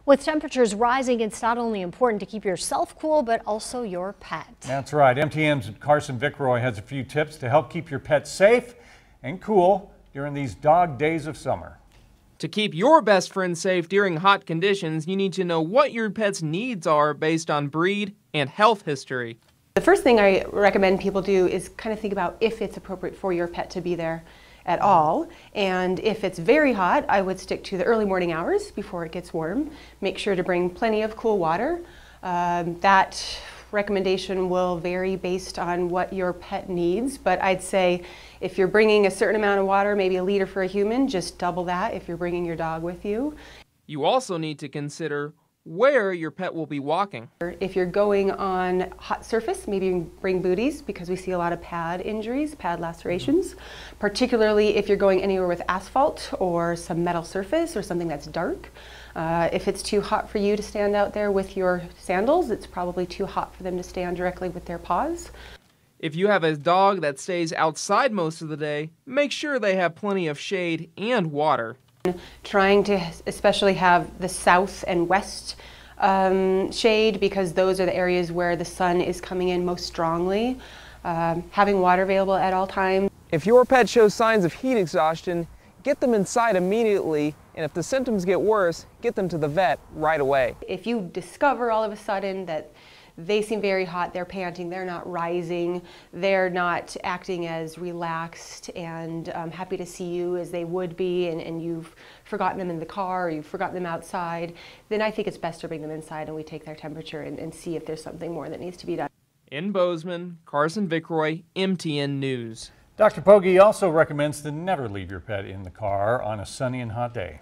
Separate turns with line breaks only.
With temperatures rising, it's not only important to keep yourself cool, but also your pet.
That's right. MTN's Carson Vickroy has a few tips to help keep your pet safe and cool during these dog days of summer.
To keep your best friend safe during hot conditions, you need to know what your pet's needs are based on breed and health history.
The first thing I recommend people do is kind of think about if it's appropriate for your pet to be there at all. And if it's very hot, I would stick to the early morning hours before it gets warm. Make sure to bring plenty of cool water. That recommendation will vary based on what your pet needs, but I'd say if you're bringing a certain amount of water, maybe a liter for a human, just double that if you're bringing your dog with you.
You also need to consider where your pet will be walking.
If you're going on hot surface, maybe bring booties because we see a lot of pad injuries, pad lacerations, particularly if you're going anywhere with asphalt or some metal surface or something that's dark. If it's too hot for you to stand out there with your sandals, it's probably too hot for them to stand directly with their paws.
If you have a dog that stays outside most of the day, make sure they have plenty of shade and water.
Trying to especially have the south and west shade because those are the areas where the sun is coming in most strongly. Having water available at all times.
If your pet shows signs of heat exhaustion, get them inside immediately, and if the symptoms get worse, get them to the vet right away.
If you discover all of a sudden that they seem very hot, they're panting, they're not rising, they're not acting as relaxed and happy to see you as they would be, and you've forgotten them in the car or you've forgotten them outside, then I think it's best to bring them inside and we take their temperature and see if there's something more that needs to be done.
In Bozeman, Carson Vickroy, MTN News.
Dr. Pogge also recommends to never leave your pet in the car on a sunny and hot day.